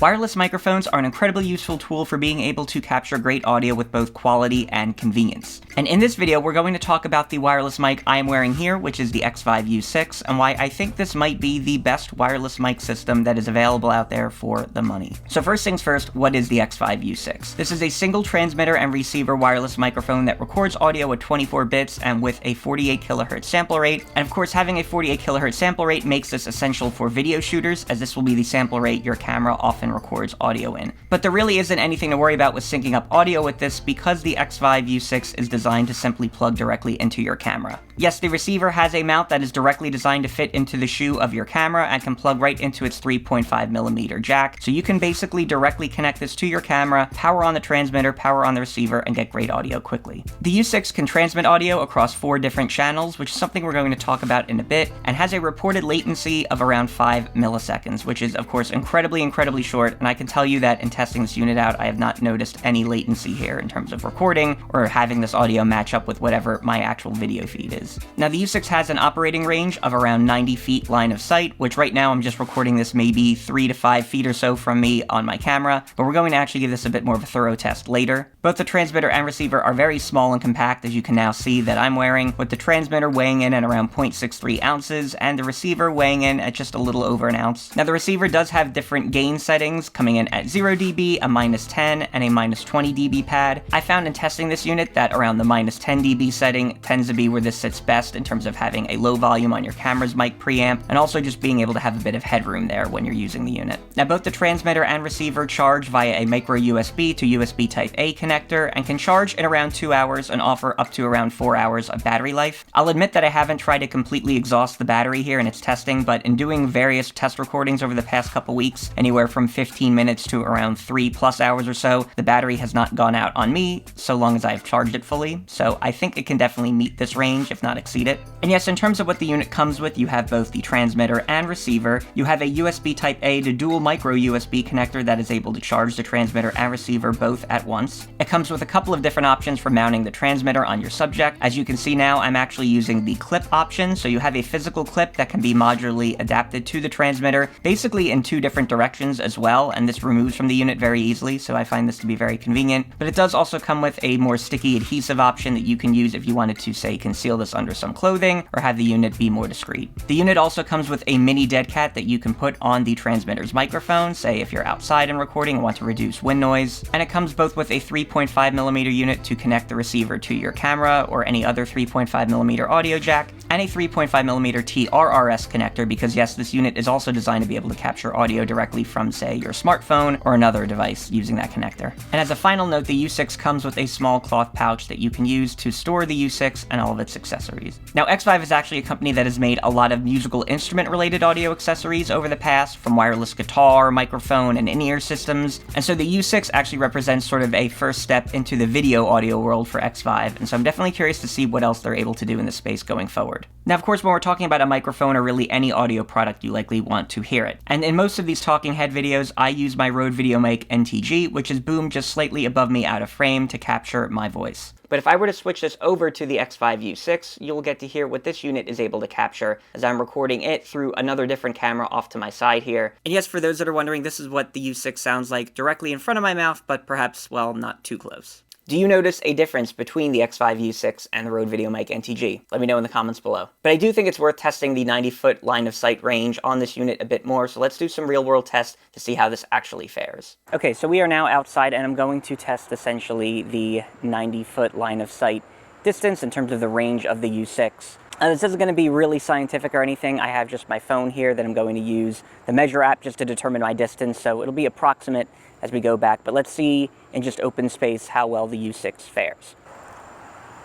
Wireless microphones are an incredibly useful tool for being able to capture great audio with both quality and convenience. And in this video, we're going to talk about the wireless mic I am wearing here, which is the Xvive U6, and why I think this might be the best wireless mic system that is available out there for the money. So first things first, what is the Xvive U6? This is a single transmitter and receiver wireless microphone that records audio at 24 bits and with a 48 kilohertz sample rate. And of course, having a 48 kilohertz sample rate makes this essential for video shooters, as this will be the sample rate your camera often records audio in. But there really isn't anything to worry about with syncing up audio with this, because the Xvive U6 is designed to simply plug directly into your camera. Yes, the receiver has a mount that is directly designed to fit into the shoe of your camera and can plug right into its 3.5mm jack, so you can basically directly connect this to your camera, power on the transmitter, power on the receiver, and get great audio quickly. The U6 can transmit audio across 4 different channels, which is something we're going to talk about in a bit, and has a reported latency of around 5 milliseconds, which is of course incredibly short, and I can tell you that in testing this unit out, I have not noticed any latency here in terms of recording or having this audio match up with whatever my actual video feed is. Now the U6 has an operating range of around 90 feet line of sight, which right now I'm just recording this maybe 3 to 5 feet or so from me on my camera, but we're going to actually give this a bit more of a thorough test later. Both the transmitter and receiver are very small and compact, as you can now see that I'm wearing, with the transmitter weighing in at around 0.63 ounces and the receiver weighing in at just a little over an ounce. Now the receiver does have different gain settings, coming in at 0 dB, a -10, and a -20 dB pad. I found in testing this unit that around the -10 dB setting tends to be where this sits best in terms of having a low volume on your camera's mic preamp, and also just being able to have a bit of headroom there when you're using the unit. Now both the transmitter and receiver charge via a micro USB to USB Type-A connector, and can charge in around 2 hours and offer up to around 4 hours of battery life. I'll admit that I haven't tried to completely exhaust the battery here in its testing, but in doing various test recordings over the past couple weeks, anywhere from 15 minutes to around 3+ hours or so, the battery has not gone out on me, so long as I've charged it fully, so I think it can definitely meet this range, if not exceed it. And yes, in terms of what the unit comes with, you have both the transmitter and receiver. You have a USB Type-A to dual micro USB connector that is able to charge the transmitter and receiver both at once. It comes with a couple of different options for mounting the transmitter on your subject. As you can see now, I'm actually using the clip option, so you have a physical clip that can be modularly adapted to the transmitter, basically in 2 different directions as well, and this removes from the unit very easily, so I find this to be very convenient. But it does also come with a more sticky adhesive option that you can use if you wanted to, say, conceal this under some clothing or have the unit be more discreet. The unit also comes with a mini dead cat that you can put on the transmitter's microphone, say if you're outside and recording and want to reduce wind noise, and it comes both with a 3.5mm unit to connect the receiver to your camera or any other 3.5mm audio jack, and a 3.5mm TRRS connector, because yes, this unit is also designed to be able to capture audio directly from, say, your smartphone or another device using that connector. And as a final note, the U6 comes with a small cloth pouch that you can use to store the U6 and all of its accessories. Now, Xvive is actually a company that has made a lot of musical instrument-related audio accessories over the past, from wireless guitar, microphone, and in-ear systems, and so the U6 actually represents sort of a first step into the video audio world for Xvive, and so I'm definitely curious to see what else they're able to do in this space going forward. Now, of course, when we're talking about a microphone or really any audio product, you likely want to hear it. And in most of these talking head videos, I use my Rode VideoMic NTG, which is boomed just slightly above me out of frame to capture my voice. But if I were to switch this over to the Xvive U6, you'll get to hear what this unit is able to capture, as I'm recording it through another different camera off to my side here. And yes, for those that are wondering, this is what the U6 sounds like directly in front of my mouth, but perhaps, well, not too close. Do you notice a difference between the Xvive U6 and the Rode VideoMic NTG? Let me know in the comments below. But I do think it's worth testing the 90-foot line of sight range on this unit a bit more, so let's do some real-world tests to see how this actually fares. Okay, so we are now outside, and I'm going to test essentially the 90-foot line of sight distance in terms of the range of the U6. This isn't going to be really scientific or anything. I have just my phone here that I'm going to use the Measure app just to determine my distance, so it'll be approximate as we go back, but let's see in just open space how well the U6 fares.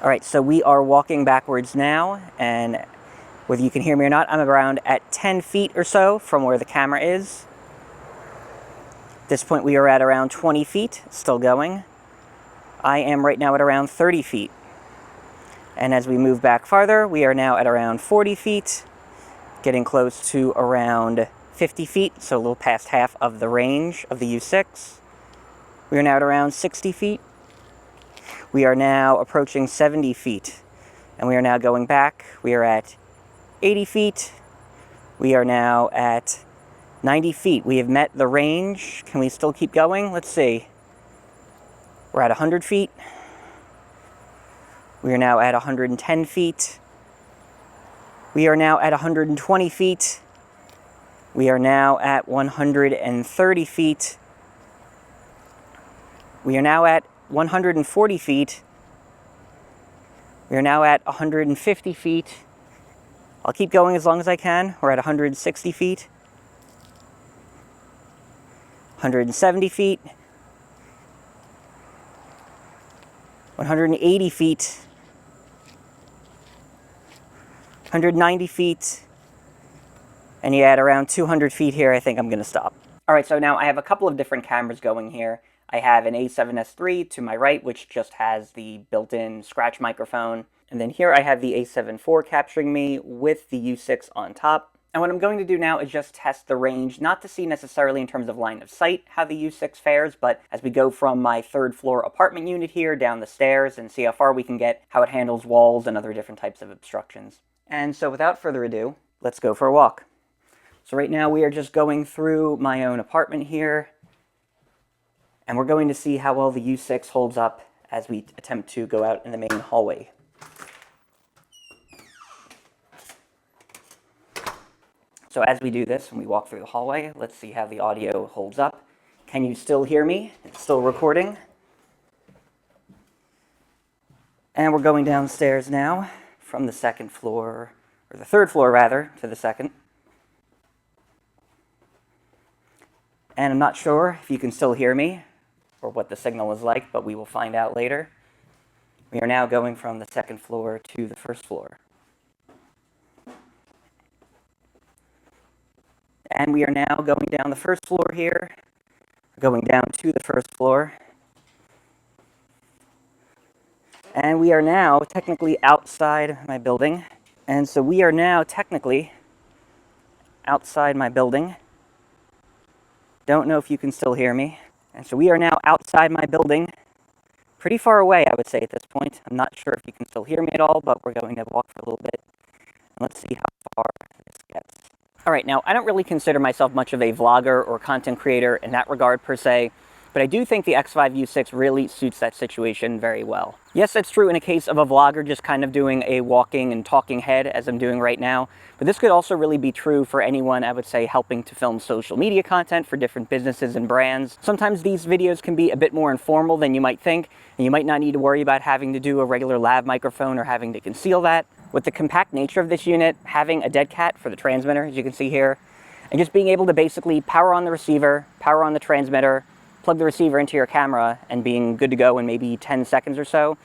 All right, so we are walking backwards now, and whether you can hear me or not, I'm around at 10 feet or so from where the camera is. At this point, we are at around 20 feet, still going. I am right now at around 30 feet. And as we move back farther, we are now at around 40 feet, getting close to around 50 feet, so a little past half of the range of the U6. We are now at around 60 feet. We are now approaching 70 feet, and we are now going back. We are at 80 feet. We are now at 90 feet. We have met the range. Can we still keep going? Let's see. We're at 100 feet. We are now at 110 feet. We are now at 120 feet. We are now at 130 feet. We are now at 140 feet. We are now at 150 feet. I'll keep going as long as I can. We're at 160 feet. 170 feet. 180 feet. 190 feet. And yeah, at around 200 feet here, I think I'm going to stop. All right, so now I have a couple of different cameras going here. I have an A7S III to my right, which just has the built-in scratch microphone. And then here I have the A7 IV capturing me with the U6 on top. And what I'm going to do now is just test the range, not to see necessarily in terms of line of sight how the U6 fares, but as we go from my third floor apartment unit here down the stairs and see how far we can get, how it handles walls and other different types of obstructions. And so without further ado, let's go for a walk. So right now we are just going through my own apartment here, and we're going to see how well the U6 holds up as we attempt to go out in the main hallway. So as we do this and we walk through the hallway, let's see how the audio holds up. Can you still hear me? It's still recording. And we're going downstairs now from the second floor, or the third floor rather, to the second. And I'm not sure if you can still hear me or what the signal is like, but we will find out later. We are now going from the second floor to the first floor. And we are now going down the first floor here, going down to the first floor. And we are now technically outside my building. And so we are now technically outside my building. Don't know if you can still hear me. And so we are now outside my building, pretty far away, I would say, at this point. I'm not sure if you can still hear me at all, but we're going to walk for a little bit. And let's see how far this gets. All right, now, I don't really consider myself much of a vlogger or content creator in that regard, per se, but I do think the Xvive U6 really suits that situation very well. Yes, that's true in a case of a vlogger just kind of doing a walking and talking head, as I'm doing right now, but this could also really be true for anyone, I would say, helping to film social media content for different businesses and brands. Sometimes these videos can be a bit more informal than you might think, and you might not need to worry about having to do a regular lav microphone or having to conceal that. With the compact nature of this unit, having a dead cat for the transmitter, as you can see here, and just being able to basically power on the receiver, power on the transmitter, plug the receiver into your camera, and being good to go in maybe 10 seconds or so,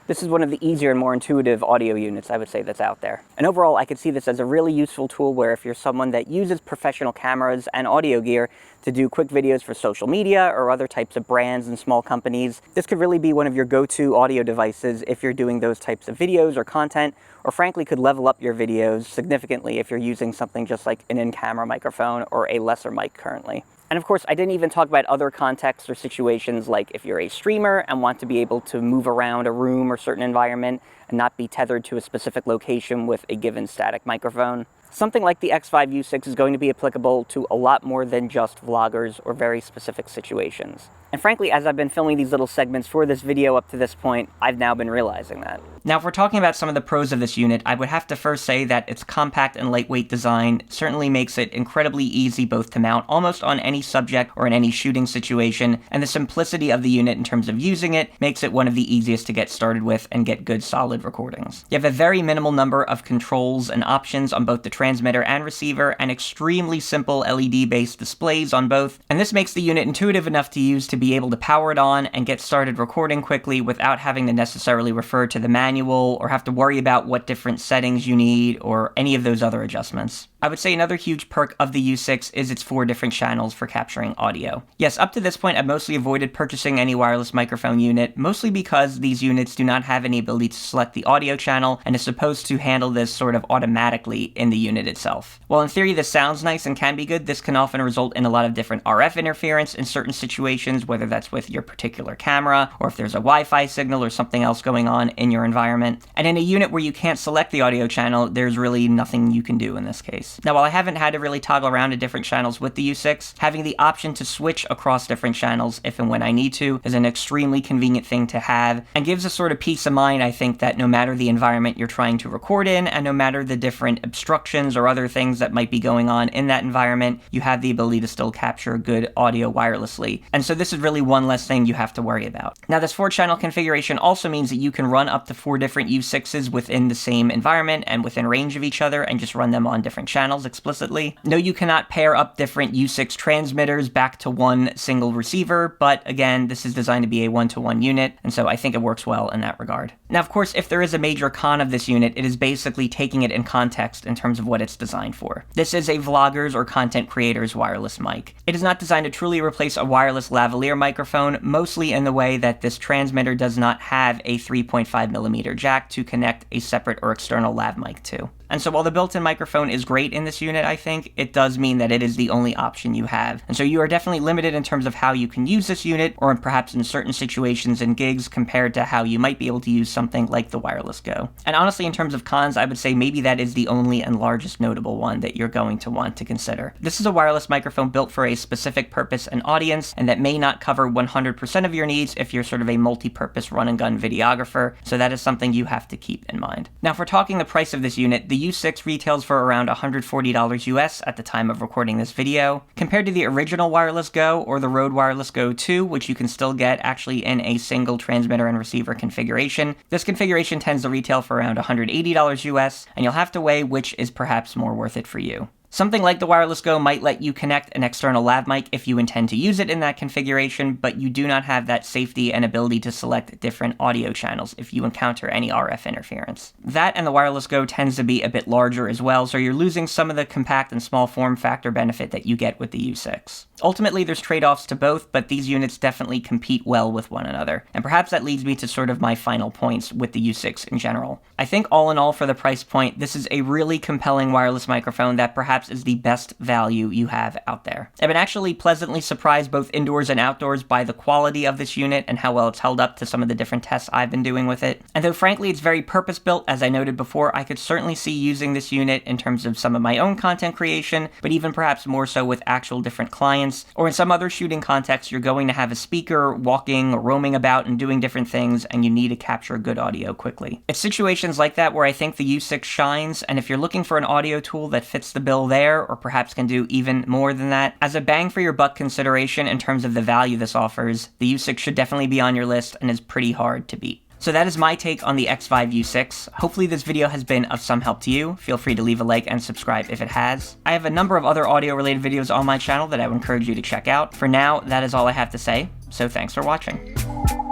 this is one of the easier and more intuitive audio units, I would say, that's out there. And overall, I could see this as a really useful tool where if you're someone that uses professional cameras and audio gear to do quick videos for social media or other types of brands and small companies, this could really be one of your go-to audio devices if you're doing those types of videos or content, or frankly could level up your videos significantly if you're using something just like an in-camera microphone or a lesser mic currently. And of course, I didn't even talk about other contexts or situations like if you're a streamer and want to be able to move around a room or certain environment and not be tethered to a specific location with a given static microphone. Something like the Xvive U6 is going to be applicable to a lot more than just vloggers or very specific situations. And frankly, as I've been filming these little segments for this video up to this point, I've now been realizing that. Now, if we're talking about some of the pros of this unit, I would have to first say that its compact and lightweight design certainly makes it incredibly easy both to mount almost on any subject or in any shooting situation, and the simplicity of the unit in terms of using it makes it one of the easiest to get started with and get good solid recordings. You have a very minimal number of controls and options on both the transmitter and receiver, and extremely simple LED-based displays on both, and this makes the unit intuitive enough to use to be able to power it on and get started recording quickly without having to necessarily refer to the manual or have to worry about what different settings you need or any of those other adjustments. I would say another huge perk of the U6 is its 4 different channels for capturing audio. Yes, up to this point I've mostly avoided purchasing any wireless microphone unit, mostly because these units do not have any ability to select the audio channel and is supposed to handle this sort of automatically in the unit itself. While in theory this sounds nice and can be good, this can often result in a lot of different RF interference in certain situations, whether that's with your particular camera or if there's a Wi-Fi signal or something else going on in your environment. And in a unit where you can't select the audio channel, there's really nothing you can do in this case. channels. Now, while I haven't had to really toggle around to different channels with the U6, having the option to switch across different channels if and when I need to is an extremely convenient thing to have, and gives a sort of peace of mind, I think, that no matter the environment you're trying to record in, and no matter the different obstructions or other things that might be going on in that environment, you have the ability to still capture good audio wirelessly. And so this is really one less thing you have to worry about. Now, this 4-channel configuration also means that you can run up to 4 different U6s within the same environment and within range of each other, and just run them on different channels explicitly. No, you cannot pair up different U6 transmitters back to one single receiver, but again, this is designed to be a one-to-one unit, and so I think it works well in that regard. Now, of course, if there is a major con of this unit, it is basically taking it in context in terms of what it's designed for. This is a vlogger's or content creator's wireless mic. It is not designed to truly replace a wireless lavalier microphone, mostly in the way that this transmitter does not have a 3.5mm jack to connect a separate or external lav mic to. And so while the built-in microphone is great in this unit, I think, it does mean that it is the only option you have. And so you are definitely limited in terms of how you can use this unit, or perhaps in certain situations and gigs, compared to how you might be able to use something like the Wireless Go. And honestly, in terms of cons, I would say maybe that is the only and largest notable one that you're going to want to consider. This is a wireless microphone built for a specific purpose and audience, and that may not cover 100% of your needs if you're sort of a multi-purpose run-and-gun videographer, so that is something you have to keep in mind. Now, if we're talking the price of this unit, the U6 retails for around $140 US at the time of recording this video, compared to the original Wireless Go or the Rode Wireless Go 2, which you can still get actually in a single transmitter and receiver configuration. This configuration tends to retail for around $180 US, and you'll have to weigh which is perhaps more worth it for you. Something like the Wireless Go might let you connect an external lav mic if you intend to use it in that configuration, but you do not have that safety and ability to select different audio channels if you encounter any RF interference. That and the Wireless Go tends to be a bit larger as well, so you're losing some of the compact and small form factor benefit that you get with the U6. Ultimately, there's trade-offs to both, but these units definitely compete well with one another, and perhaps that leads me to sort of my final points with the U6 in general. I think all in all, for the price point, this is a really compelling wireless microphone that perhaps is the best value you have out there. I've been actually pleasantly surprised both indoors and outdoors by the quality of this unit and how well it's held up to some of the different tests I've been doing with it. And though frankly it's very purpose-built, as I noted before, I could certainly see using this unit in terms of some of my own content creation, but even perhaps more so with actual different clients, or in some other shooting context you're going to have a speaker walking or roaming about and doing different things, and you need to capture good audio quickly. It's situations like that where I think the U6 shines, and if you're looking for an audio tool that fits the bill there, or perhaps can do even more than that, as a bang for your buck consideration in terms of the value this offers, the U6 should definitely be on your list and is pretty hard to beat. So that is my take on the Xvive U6. Hopefully this video has been of some help to you. Feel free to leave a like and subscribe if it has. I have a number of other audio-related videos on my channel that I would encourage you to check out. For now, that is all I have to say, so thanks for watching.